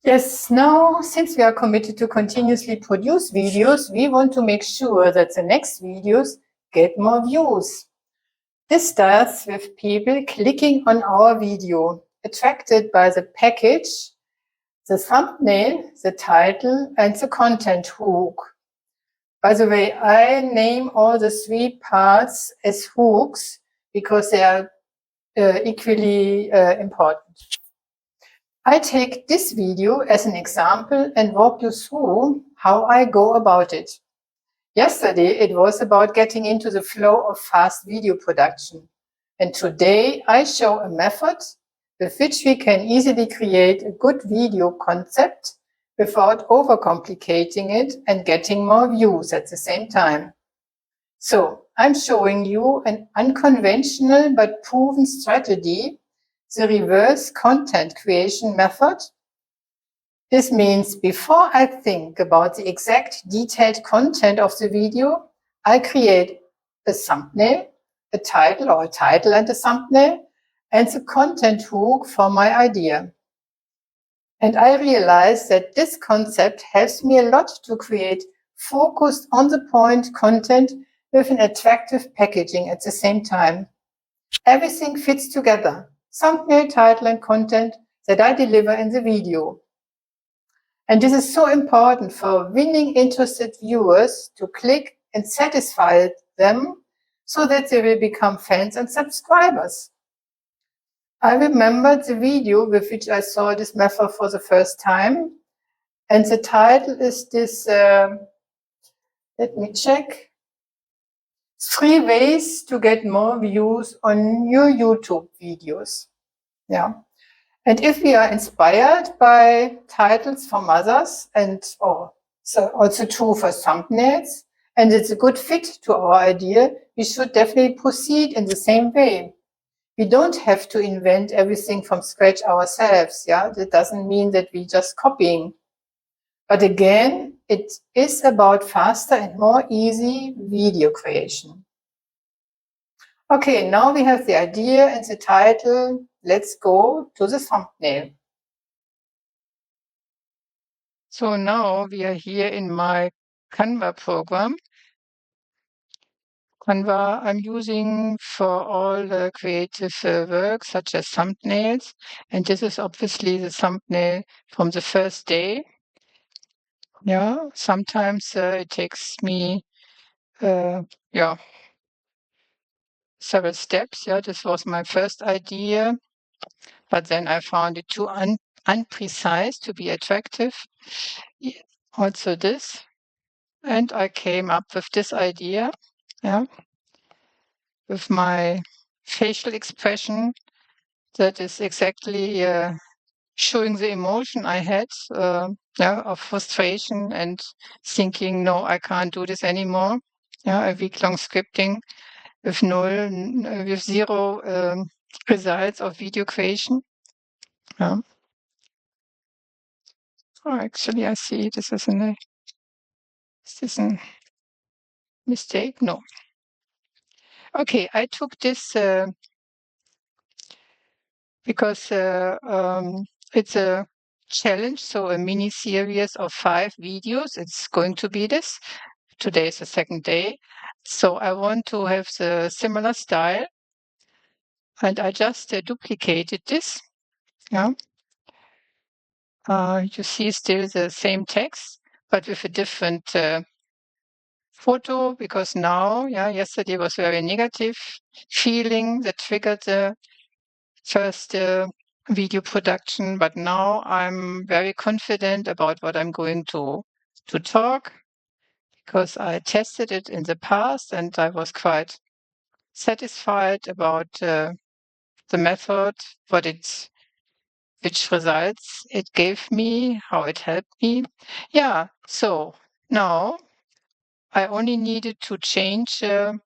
Yes, now, since we are committed to continuously produce videos, we want to make sure that the next videos get more views. This starts with people clicking on our video, attracted by the package, the thumbnail, the title, and the content hook. By the way, I name all the three parts as hooks because they are equally important. I take this video as an example and walk you through how I go about it. Yesterday, it was about getting into the flow of fast video production. And today, I show a method with which we can easily create a good video concept without overcomplicating it and getting more views at the same time. So, I'm showing you an unconventional but proven strategy, the reverse content creation method. This means before I think about the exact detailed content of the video, I create a thumbnail, a title or a title and a thumbnail, and the content hook for my idea. And I realize that this concept helps me a lot to create focused on the point content with an attractive packaging at the same time. Everything fits together, thumbnail, title, and content that I deliver in the video. And this is so important for winning interested viewers to click and satisfy them so that they will become fans and subscribers. I remembered the video with which I saw this method for the first time. And the title is this, let me check, 3 ways to get more views on your YouTube videos. Yeah. And if we are inspired by titles from others so also true for thumbnails, and it's a good fit to our idea, we should definitely proceed in the same way. We don't have to invent everything from scratch ourselves. Yeah, that doesn't mean that we're just copying. But again, it is about faster and more easy video creation. Okay, now we have the idea and the title. Let's go to the thumbnail. So now we are here in my Canva program. Canva I'm using for all the creative work, such as thumbnails. And this is obviously the thumbnail from the first day. Yeah, sometimes it takes me, several steps. Yeah, this was my first idea, but then I found it too unprecise to be attractive. Yeah, also this. And I came up with this idea, with my facial expression that is exactly showing the emotion I had of frustration and thinking, no, I can't do this anymore. A week-long scripting with with zero results of video creation. Oh, actually, I see this is is this a mistake? No. Okay, I took this because it's a challenge, so a mini series of 5 videos. It's going to be this. Today is the second day. So I want to have the similar style. And I just duplicated this. Yeah. You see still the same text, but with a different photo, because now, yesterday was very negative feeling that triggered the first video production, but now I'm very confident about what I'm going to talk, because I tested it in the past and I was quite satisfied about the method, which results it gave me, how it helped me. Yeah, so now I only needed to change the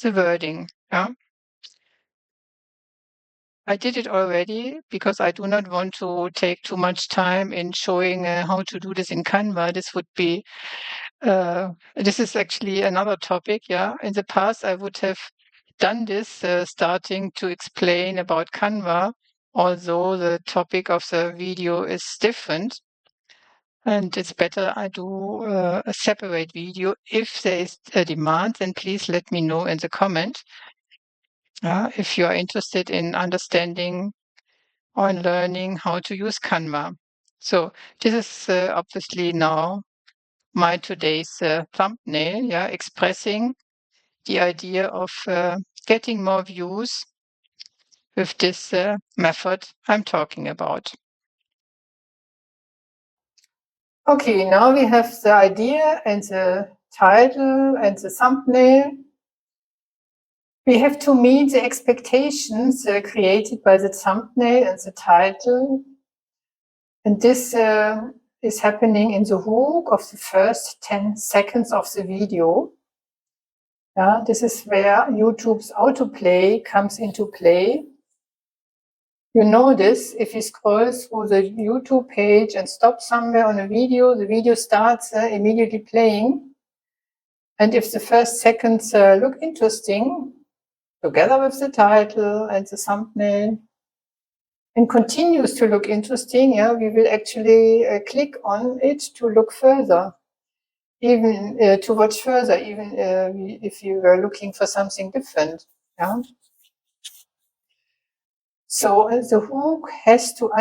wording. Yeah. I did it already because I do not want to take too much time in showing how to do this in Canva. This would be, this is actually another topic. Yeah. In the past, I would have done this starting to explain about Canva although the topic of the video is different. And it's better I do a separate video. If there is a demand, then please let me know in the comment. If you are interested in understanding or in learning how to use Canva. So this is obviously now my today's thumbnail, expressing the idea of getting more views with this method I'm talking about. Okay, now we have the idea and the title and the thumbnail. We have to meet the expectations created by the thumbnail and the title. And this is happening in the hook of the first 10 seconds of the video. This is where YouTube's autoplay comes into play. You know this, if you scroll through the YouTube page and stop somewhere on a video, the video starts immediately playing. And if the first seconds look interesting, together with the title and the thumbnail, and continues to look interesting, we will actually click on it to look further, even to watch further, even if you were looking for something different. So the hook has to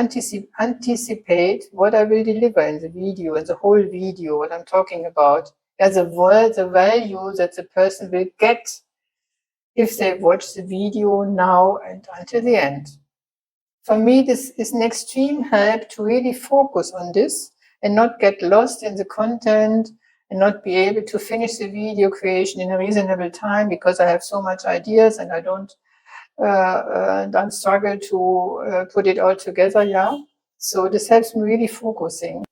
anticipate what I will deliver in the video, in the whole video, what I'm talking about. The value that the person will get if they watch the video now and until the end. For me, this is an extreme help to really focus on this and not get lost in the content and not be able to finish the video creation in a reasonable time because I have so much ideas and I don't struggle to put it all together, So this helps me really focusing.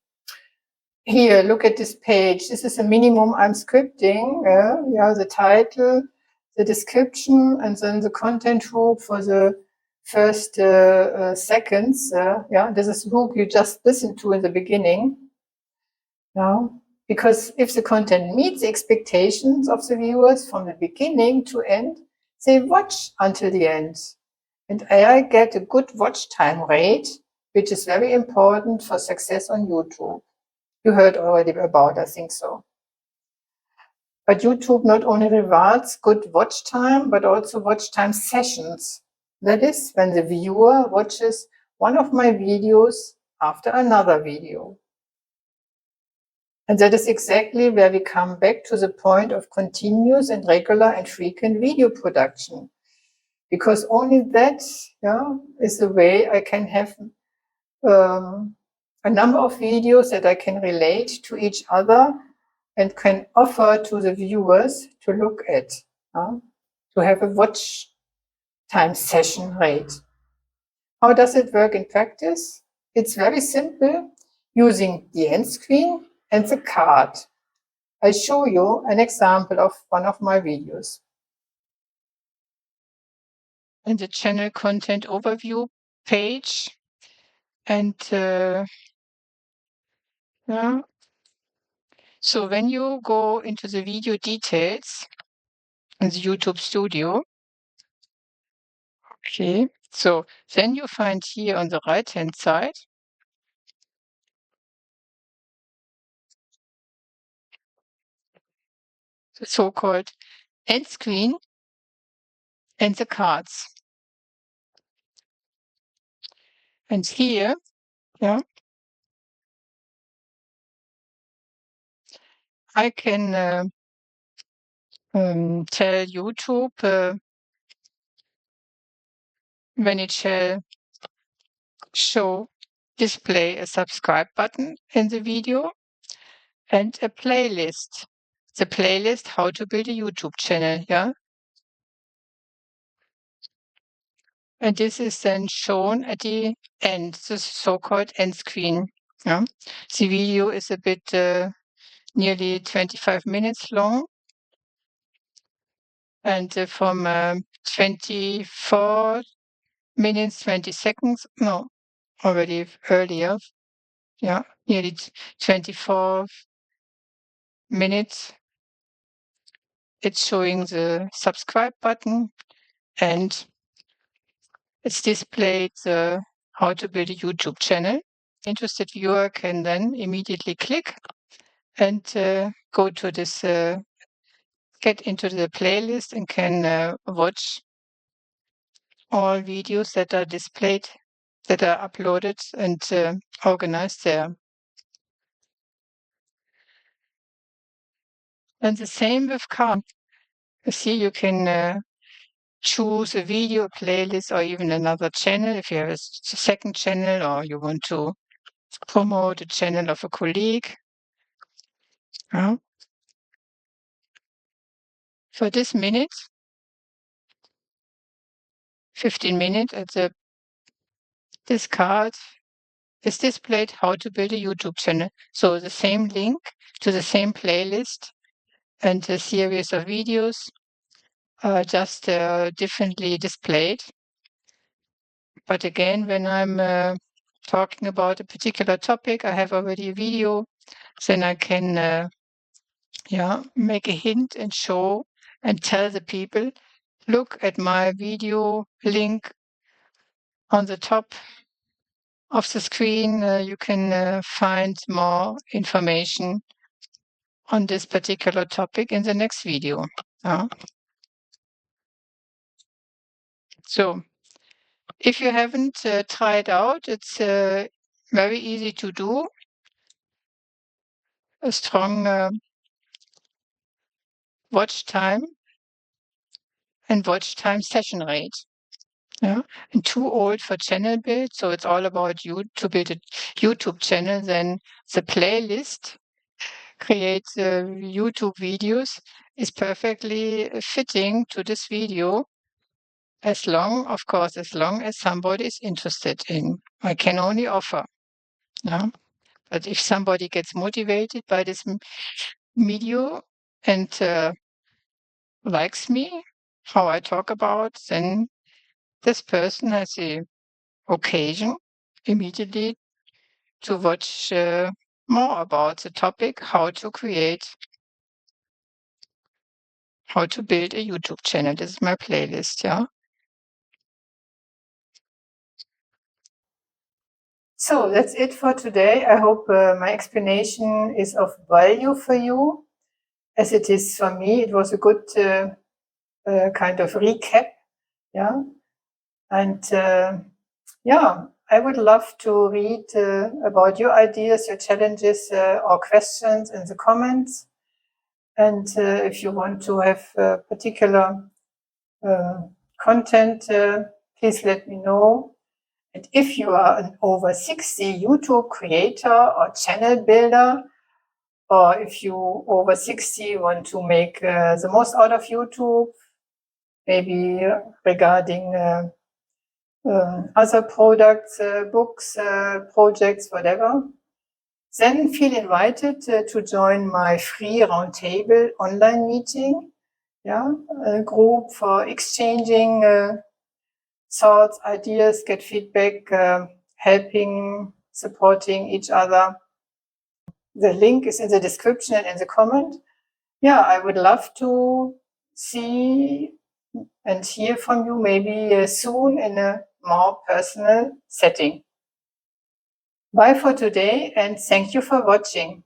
Here, look at this page. This is a minimum I'm scripting. The title, the description, and then the content hook for the first seconds. This is the hook you just listened to in the beginning. Because if the content meets the expectations of the viewers from the beginning to end, they watch until the end. And I get a good watch time rate, which is very important for success on YouTube. You heard already about, I think so. But YouTube not only rewards good watch time, but also watch time sessions. That is when the viewer watches one of my videos after another video. And that is exactly where we come back to the point of continuous and regular and frequent video production. Because only that is the way I can have a number of videos that I can relate to each other and can offer to the viewers to look at, to have a watch time session rate. How does it work in practice? It's very simple, using the end screen and the card. I'll show you an example of one of my videos. In the channel content overview page, and so when you go into the video details in the YouTube Studio, okay, so then you find here on the right-hand side the so-called end screen and the cards. And here, I can tell YouTube when it shall display a subscribe button in the video and a playlist. The playlist, how to build a YouTube channel, And this is then shown at the end, the so-called end screen. The video is a bit nearly 25 minutes long. And from 24 minutes, 20 seconds, no, already earlier, nearly 24 minutes, it's showing the subscribe button and it's displayed the how to build a YouTube channel. Interested viewer can then immediately click and go to this, get into the playlist and can watch all videos that are displayed, that are uploaded and organized there. And the same with Calm. You see, you can choose a video playlist or even another channel if you have a second channel or you want to promote a channel of a colleague. Yeah. For this minute, 15 minutes, this card is displayed how to build a YouTube channel. So the same link to the same playlist and a series of videos are just differently displayed. But again, when I'm talking about a particular topic, I have already a video, then I can make a hint and show and tell the people, look at my video link on the top of the screen. You can find more information on this particular topic in the next video. So if you haven't tried out, it's very easy to do. A strong watch time and watch time session rate. Yeah, and too old for channel build. So it's all about you to build a YouTube channel. Then the playlist create YouTube videos is perfectly fitting to this video, as long, of course, as long as somebody is interested in. I can only offer. Yeah. But if somebody gets motivated by this video and likes me, how I talk about, then this person has the occasion immediately to watch more about the topic, how to build a YouTube channel. This is my playlist, yeah. So that's it for today. I hope my explanation is of value for you, as it is for me. It was a good kind of recap, yeah. And I would love to read about your ideas, your challenges, or questions in the comments. And if you want to have particular content, please let me know. And if you are an over 60 YouTube creator or channel builder, or if you over 60 want to make the most out of YouTube, maybe regarding other products, books, projects, whatever, then feel invited to join my free roundtable online meeting, a group for exchanging thoughts, ideas, get feedback, helping, supporting each other. The link is in the description and in the comment. Yeah, I would love to see and hear from you maybe soon in a more personal setting. Bye for today and thank you for watching.